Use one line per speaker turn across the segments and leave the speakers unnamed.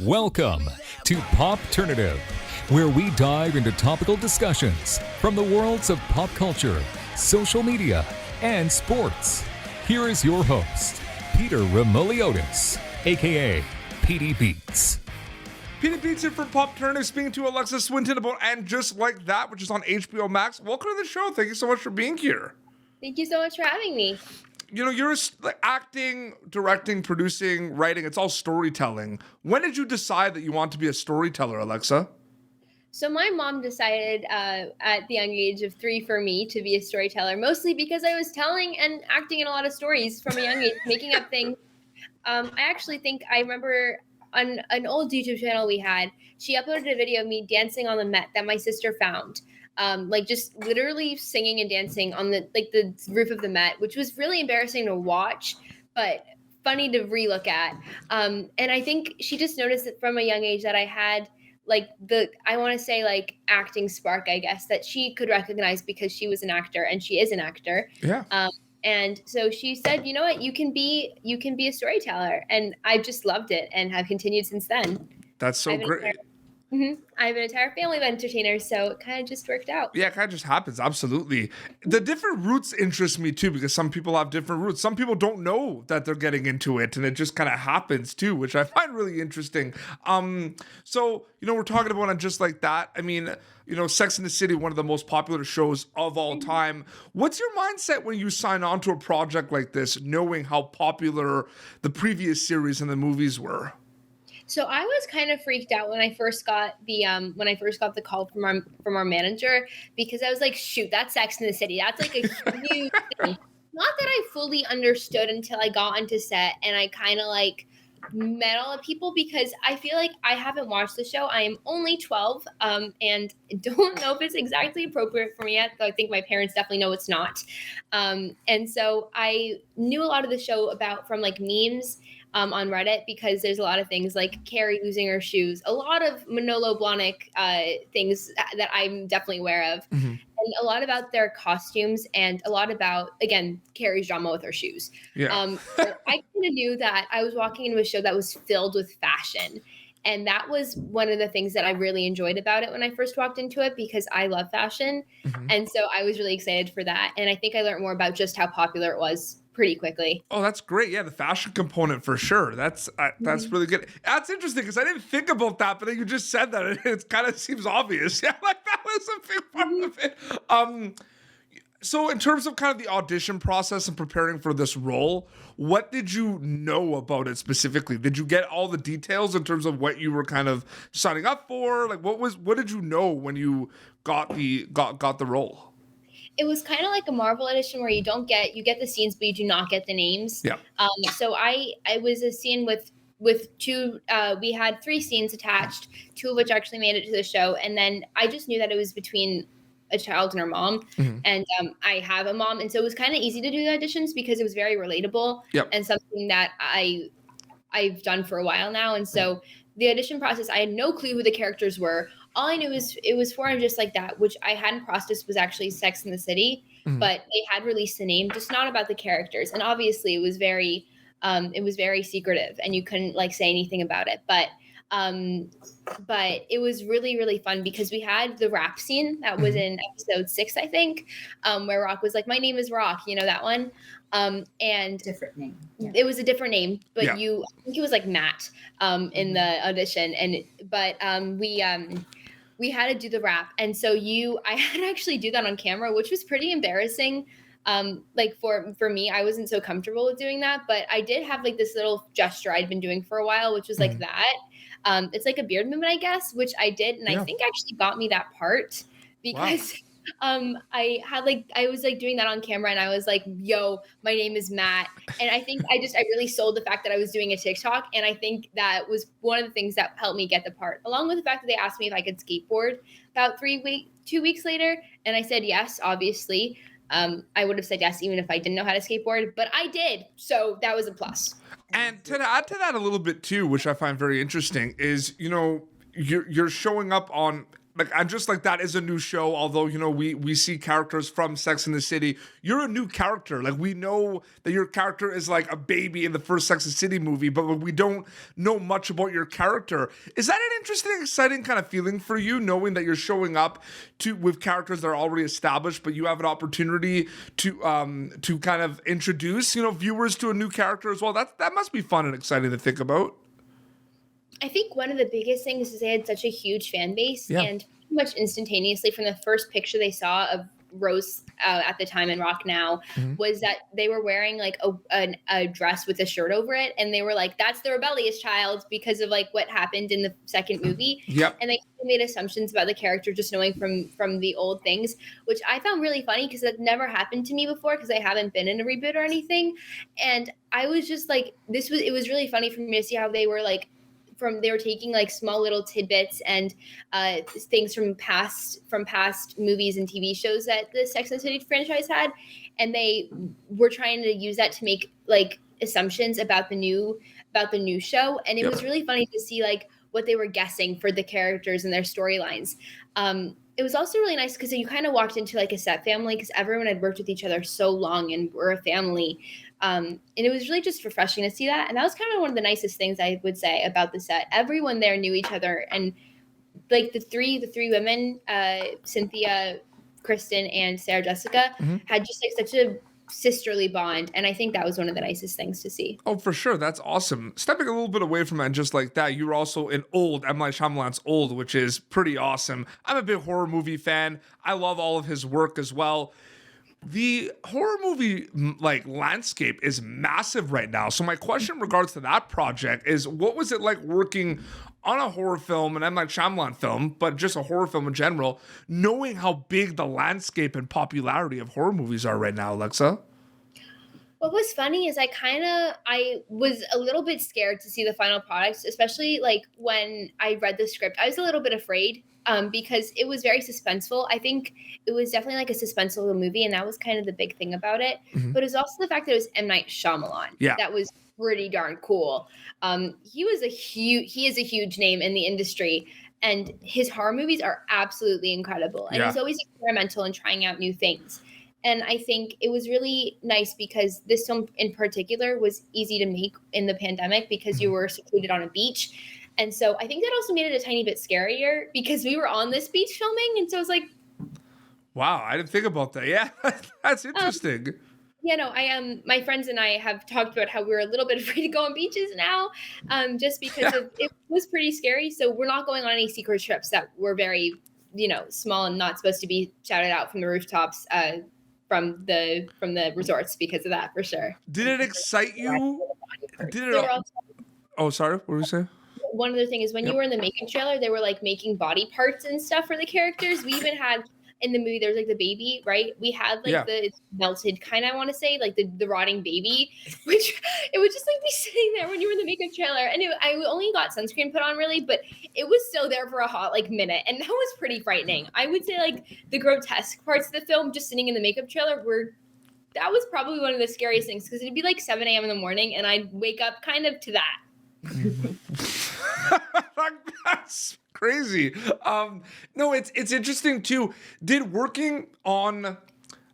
Welcome to Popternative, where we dive into topical discussions from the worlds of pop culture, social media, and sports. Here is your host, Peter Remoliotis, aka PD Beats.
PD Beats here from Popternative, speaking to Alexa Swinton about And Just Like That, which is on HBO Max. Welcome to the show. Thank you so much for being here.
Thank you so much for having me.
You know, you're acting, directing, producing, writing. It's all storytelling. When did you decide that you want to be a storyteller, Alexa?
So my mom decided at the young age of 3 for me to be a storyteller, mostly because I was telling and acting in a lot of stories from a young age, making up things. I actually think I remember on an old YouTube channel we had, she uploaded a video of me dancing on the Met that my sister found. Just literally singing and dancing on the roof of the Met, which was really embarrassing to watch, but funny to relook at. And I think she just noticed that from a young age that I had acting spark, I guess, that she could recognize because she was an actor and she is an actor.
Yeah.
And so she said, you know what, you can be a storyteller. And I just loved it and have continued since then.
That's so great.
I have an entire family of entertainers, so it kind of just worked out.
Yeah, it kind of just happens. Absolutely. The different routes interest me too, because some people have different routes. Some people don't know that they're getting into it, and it just kind of happens too, which I find really interesting. So, we're talking about And Just Like That. I mean, Sex and the City, one of the most popular shows of all time. What's your mindset when you sign on to a project like this, knowing how popular the previous series and the movies were?
So I was kind of freaked out when I first got the call from our manager, because I was like, shoot, that's Sex in the City. That's like a huge thing. Not that I fully understood until I got onto set and I kind of met all the people, because I feel like I haven't watched the show. I am only 12 and don't know if it's exactly appropriate for me yet, though I think my parents definitely know it's not. And so I knew a lot of the show from memes on Reddit, because there's a lot of things like Carrie losing her shoes, a lot of Manolo Blahnik things that I'm definitely aware of, and a lot about their costumes, and a lot about, again, Carrie's drama with her shoes.
Yeah.
So I kind of knew that I was walking into a show that was filled with fashion. And that was one of the things that I really enjoyed about it when I first walked into it, because I love fashion. And so I was really excited for that. And I think I learned more about just how popular it was pretty quickly.
Oh, that's great. Yeah, the fashion component for sure. That's really good. That's interesting, because I didn't think about that, but then you just said that, and it kind of seems obvious. Yeah, that was a big part of it. So in terms of kind of the audition process and preparing for this role, what did you know about it specifically? Did you get all the details in terms of what you were kind of signing up for? What did you know when you got the role?
It was kind of like a Marvel edition where you get the scenes, but you do not get the names.
Yeah.
So I was a scene with two, we had 3 scenes attached, 2 of which actually made it to the show. And then I just knew that it was between a child and her mom. And I have a mom. And so it was kind of easy to do the auditions because it was very relatable.
Yep.
And something that I've done for a while now. And so the audition process, I had no clue who the characters were. All I knew is it was for And Just Like That, which I hadn't processed was actually Sex in the City, but they had released the name, just not about the characters. And obviously it was very secretive, and you couldn't say anything about it. But it was really, really fun, because we had the rap scene that was in episode 6, I think, where Rock was like, "My name is Rock," that one. And
different name.
Yeah. It was a different name, but
Yeah.
I think it was like Matt in the audition, but we had to do the rap, and so I had to actually do that on camera, which was pretty embarrassing. For me, I wasn't so comfortable with doing that, but I did have this little gesture I'd been doing for a while, which was like that. It's like a beard movement, I guess, which I did, and I think actually got me that part, because I was doing that on camera, and I was like, "Yo, my name is Matt," and I think I really sold the fact that I was doing a TikTok, and I think that was one of the things that helped me get the part, along with the fact that they asked me if I could skateboard about 2 weeks later, and I said yes, obviously. I would have said yes even if I didn't know how to skateboard, but I did, so that was a plus.
And to add to that a little bit too, which I find very interesting, is you're showing up on I'm just like, that is a new show. Although, you know, we see characters from Sex and the City. You're a new character. Like, we know that your character is like a baby in the first Sex and the City movie, but we don't know much about your character. Is that an interesting, exciting kind of feeling for you, knowing that you're showing up with characters that are already established, but you have an opportunity to kind of introduce, you know, viewers to a new character as well? That must be fun and exciting to think about.
I think one of the biggest things is they had such a huge fan base, and pretty much instantaneously from the first picture they saw of Rose at the time in Rock Now was that they were wearing like a dress with a shirt over it, and they were like, that's the rebellious child because of like what happened in the second movie. And they made assumptions about the character just knowing from the old things, which I found really funny because that never happened to me before because I haven't been in a reboot or anything. And I was just like, it was really funny for me to see how they were like, they were taking like small little tidbits and things from past movies and TV shows that the Sex and the City franchise had, and they were trying to use that to make like assumptions about the new show. And it was really funny to see like what they were guessing for the characters and their storylines. It was also really nice because you kind of walked into like a set family because everyone had worked with each other so long and we're a family. And it was really just refreshing to see that. And that was kind of one of the nicest things I would say about the set. Everyone there knew each other. And like the three women, Cynthia, Kristin, and Sarah Jessica had just like such a sisterly bond. And I think that was one of the nicest things to see.
Oh, for sure. That's awesome. Stepping a little bit away from it and just like that, you were also in M. Night Shyamalan's Old, which is pretty awesome. I'm a big horror movie fan. I love all of his work as well. The horror movie like landscape is massive right now. So my question in regards to that project is, what was it like working on a horror film, an M. Night Shyamalan film, but just a horror film in general, knowing how big the landscape and popularity of horror movies are right now, Alexa?
What was funny is I was a little bit scared to see the final product, especially like when I read the script. I was a little bit afraid because it was very suspenseful. I think it was definitely like a suspenseful movie, and that was kind of the big thing about it. But it was also the fact that it was M. Night Shyamalan. Yeah. That was pretty darn cool. He is a huge name in the industry, and his horror movies are absolutely incredible. And he's always experimental and trying out new things. And I think it was really nice because this film in particular was easy to make in the pandemic because you were secluded on a beach. And so I think that also made it a tiny bit scarier because we were on this beach filming. And so it was like,
wow, I didn't think about that. Yeah, that's interesting.
My friends and I have talked about how we're a little bit afraid to go on beaches now, just because it was pretty scary. So we're not going on any secret trips that were very, small and not supposed to be shouted out from the rooftops, from the resorts because of that, for sure.
Did it excite you? Oh, sorry. What were you saying?
One other thing is when you were in the makeup trailer, they were like making body parts and stuff for the characters. We even had in the movie, there was like the baby, right? We had like the melted kind, I want to say, like the rotting baby, which it would just like be sitting there when you were in the makeup trailer. And I only got sunscreen put on really, but it was still there for a hot like minute. And that was pretty frightening. I would say like the grotesque parts of the film, just sitting in the makeup trailer that was probably one of the scariest things because it'd be like 7 a.m. in the morning and I'd wake up kind of to that.
That's crazy. No, it's interesting too. Did working on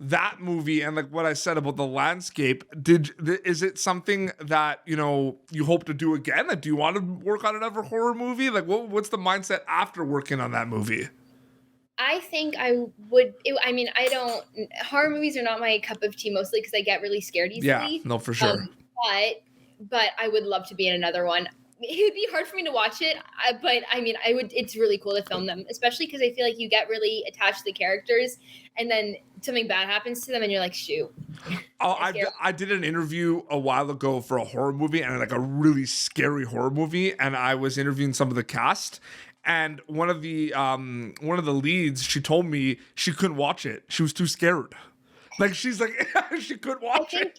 that movie and like what I said about the landscape, is it something that you hope to do again? Like, do you want to work on another horror movie? Like, what's the mindset after working on that movie?
I think I would. Horror movies are not my cup of tea mostly because I get really scared easily.
Yeah, no, for sure.
But I would love to be in another one. It would be hard for me to watch it, but I would. It's really cool to film them, especially because I feel like you get really attached to the characters, and then something bad happens to them, and you're like, shoot.
Oh, I did an interview a while ago for a horror movie, and like a really scary horror movie, and I was interviewing some of the cast. And one of the leads, she told me she couldn't watch it. She was too scared. Like she's like she couldn't watch it.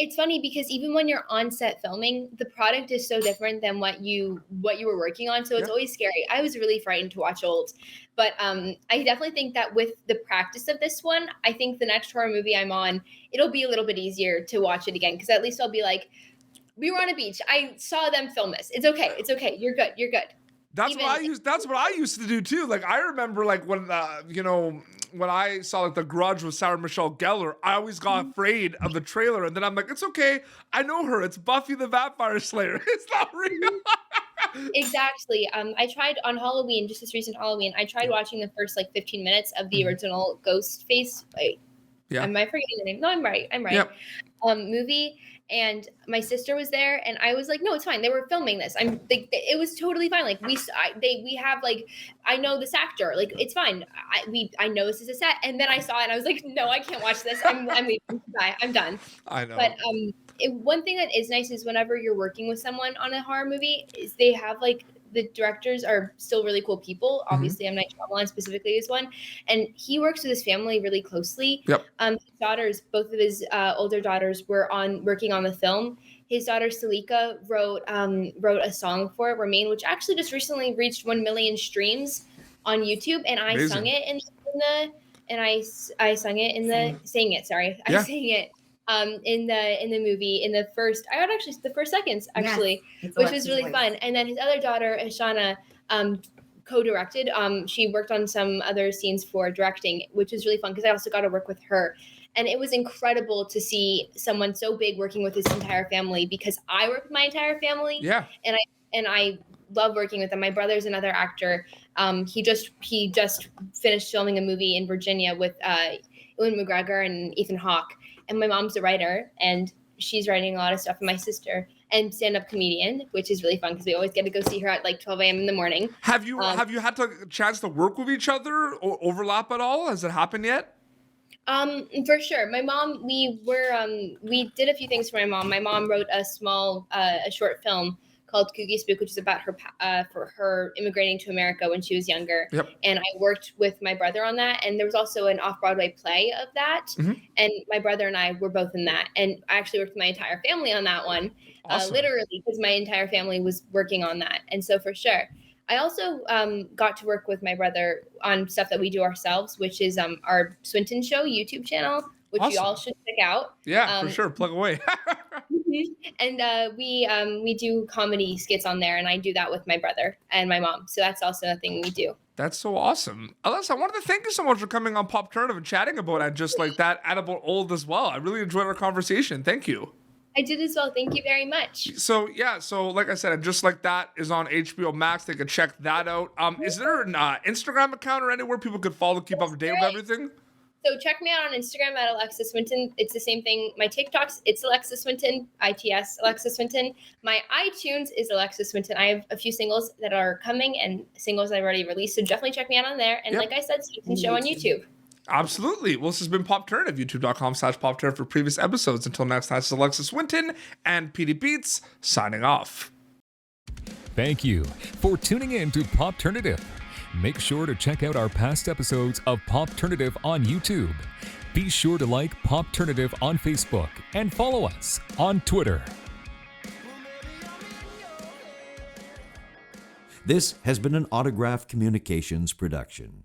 It's funny because even when you're on set filming, the product is so different than what you were working on. So it's always scary. I was really frightened to watch Old, but I definitely think that with the practice of this one, I think the next horror movie I'm on, it'll be a little bit easier to watch it again because at least I'll be like, we were on a beach. I saw them film this. It's okay. It's okay. You're good. You're good.
That's
even,
what I used to do too. Like I remember like when when I saw like The Grudge with Sarah Michelle Gellar, I always got afraid of the trailer, and then I'm like, it's okay, I know her. It's Buffy the Vampire Slayer. It's not real.
Exactly. I tried on Halloween, just this recent Halloween, I tried watching the first like 15 minutes of the original Ghostface. Am I forgetting the name? No, I'm right.
Yep.
Movie. And my sister was there, and I was like, "No, it's fine. They were filming this. It was totally fine. Like we have like, I know this actor. Like it's fine. I know this is a set." And then I saw it, and I was like, "No, I can't watch this. I'm leaving. Bye. I'm done."
I know.
But one thing that is nice is whenever you're working with someone on a horror movie, is they have like, the directors are still really cool people. Obviously, M. Night Shyamalan specifically is one, and he works with his family really closely.
Yep.
His daughters, both of his older daughters, were working on the film. His daughter Salika wrote a song for it, Remain, which actually just recently reached 1 million streams on YouTube, and I
Amazing.
sung it I sang it in the movie, in the first seconds actually, which was really fun. And then his other daughter, Ashana, co-directed. She worked on some other scenes for directing, which was really fun because I also got to work with her. And it was incredible to see someone so big working with his entire family, because I work with my entire family.
Yeah.
And I love working with them. My brother's another actor. He just finished filming a movie in Virginia with Ewan McGregor and Ethan Hawke. And my mom's a writer, and she's writing a lot of stuff. And my sister, and stand-up comedian, which is really fun because we always get to go see her at like 12 a.m. in the morning.
Have you had a chance to work with each other or overlap at all? Has it happened yet?
For sure. My mom, we did a few things for my mom. My mom wrote a short film called Cookie Spook, which is about her immigrating to America when she was younger.
Yep.
And I worked with my brother on that. And there was also an off-Broadway play of that. Mm-hmm. And my brother and I were both in that. And I actually worked with my entire family on that one. Awesome. Literally, because my entire family was working on that. And so for sure. I also got to work with my brother on stuff that we do ourselves, which is our Swinton Show YouTube channel, which you all should check out.
Yeah, for sure. Plug away.
And we do comedy skits on there, and I do that with my brother and my mom. So that's also a thing we do.
That's so awesome. Alyssa, I wanted to thank you so much for coming on Popternative and chatting about it just like that and about old as well. I really enjoyed our conversation. Thank you.
I did as well. Thank you very much.
So like I said, Just Like That is on HBO Max. They could check that out. Is there an Instagram account or anywhere people could follow, keep up to date with everything?
So check me out on Instagram at Alexis Swinton. It's the same thing. My TikToks, it's Alexis Swinton, ITS Alexis Swinton. My iTunes is Alexis Swinton. I have a few singles that are coming and singles I've already released. So definitely check me out on there. And like I said, Swinton Show on YouTube. Absolutely.
Well, this has been Popternative, youtube.com/Popternative for previous episodes. Until next time, this is Alexis Swinton and PD Beats signing off.
Thank you for tuning in to Popternative. Make sure to check out our past episodes of Popternative on YouTube. Be sure to like Popternative on Facebook and follow us on Twitter.
This has been an Autograph Communications production.